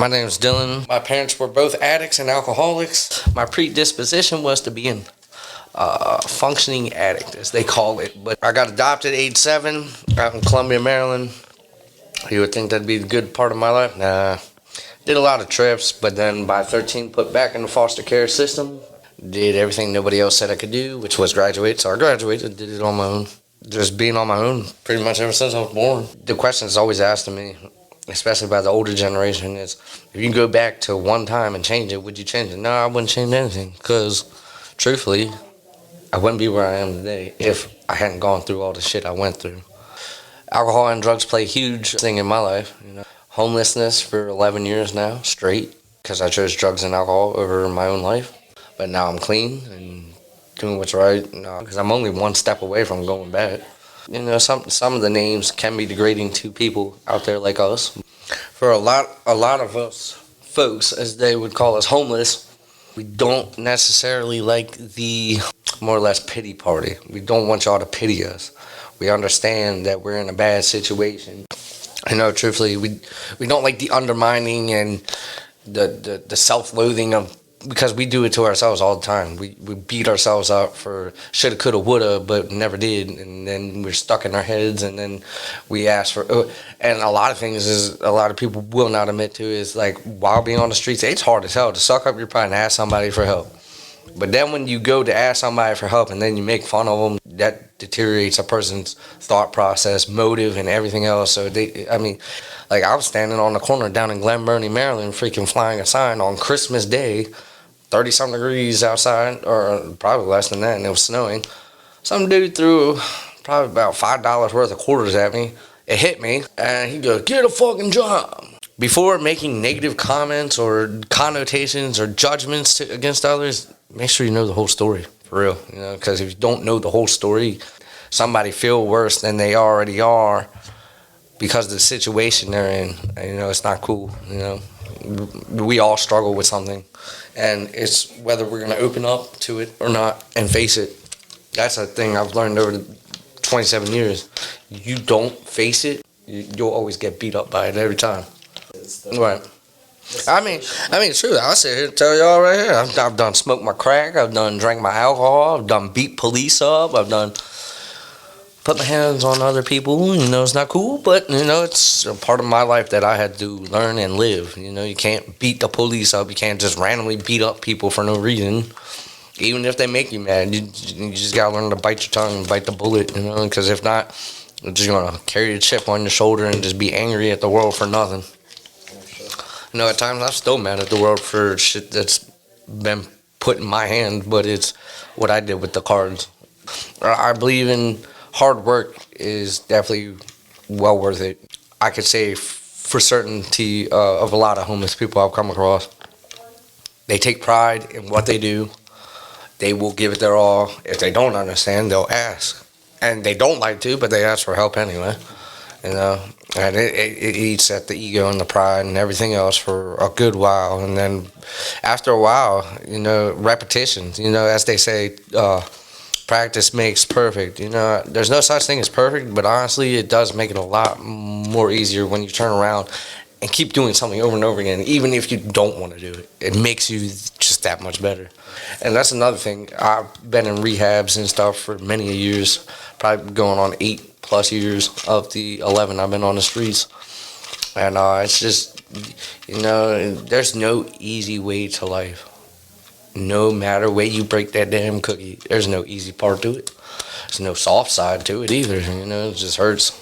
My name is Dylan. My parents were both addicts and alcoholics. My predisposition was to be an functioning addict, as they call it. But I got adopted at age 7 out in Columbia, Maryland. You would think that'd be a good part of my life. Nah. Did a lot of trips, but then by 13 put back in the foster care system. Did everything nobody else said I could do, which was graduate. So I graduated, did it on my own. Just being on my own pretty much ever since I was born. The question is always asked to me, especially by the older generation, is if you can go back to one time and change it, would you change it? No, I wouldn't change anything, because truthfully, I wouldn't be where I am today if I hadn't gone through all the shit I went through. Alcohol and drugs play a huge thing in my life. Homelessness for 11 years now, straight, because I chose drugs and alcohol over my own life. But now I'm clean and doing what's right, because I'm only one step away from going back. Some of the names can be degrading to people out there like us. For a lot of us folks, as they would call us, homeless, we don't necessarily like the more or less pity party. We don't want y'all to pity us. We understand that we're in a bad situation. Truthfully, we don't like the undermining and the self-loathing of, because we do it to ourselves all the time. We beat ourselves up for shoulda, coulda, woulda, but never did, and then we're stuck in our heads, and then we ask for, and a lot of things is a lot of people will not admit to is like, while being on the streets, it's hard as hell to suck up your pride and ask somebody for help. But then when you go to ask somebody for help and then you make fun of them, that deteriorates a person's thought process, motive, and everything else. So I was standing on the corner down in Glen Burnie, Maryland, freaking flying a sign on Christmas Day, 30-something degrees outside, or probably less than that, and it was snowing. Some dude threw probably about $5 worth of quarters at me. It hit me, and he goes, "Get a fucking job." Before making negative comments or connotations or judgments against others, make sure you know the whole story, for real. Because if you don't know the whole story, somebody feel worse than they already are because of the situation they're in. It's not cool. We all struggle with something, and it's whether we're going to open up to it or not and face it. That's a thing I've learned over the 27 years. You don't face it, you'll always get beat up by it every time. Right. I mean, true. I'll sit here and tell y'all right here. I've done smoked my crack. I've done drank my alcohol. I've done beat police up. I've done put my hands on other people. It's not cool, but it's a part of my life that I had to learn and live. You can't beat the police up. You can't just randomly beat up people for no reason, even if they make you mad. You just gotta learn to bite your tongue and bite the bullet. Because if not, you're just gonna carry a chip on your shoulder and just be angry at the world for nothing. At times I'm still mad at the world for shit that's been put in my hand, but it's what I did with the cards. I believe in hard work is definitely well worth it. I could say for certainty of a lot of homeless people I've come across. They take pride in what they do. They will give it their all. If they don't understand, they'll ask. And they don't like to, but they ask for help anyway. And it eats at the ego and the pride and everything else for a good while. And then after a while, repetitions, as they say, practice makes perfect. There's no such thing as perfect, but honestly, it does make it a lot more easier when you turn around and keep doing something over and over again, even if you don't want to do it. It makes you just that much better. And that's another thing. I've been in rehabs and stuff for many years, probably going on 8+ years of the 11 I've been on the streets. And it's just, there's no easy way to life. No matter way you break that damn cookie, there's no easy part to it. There's no soft side to it either. It just hurts.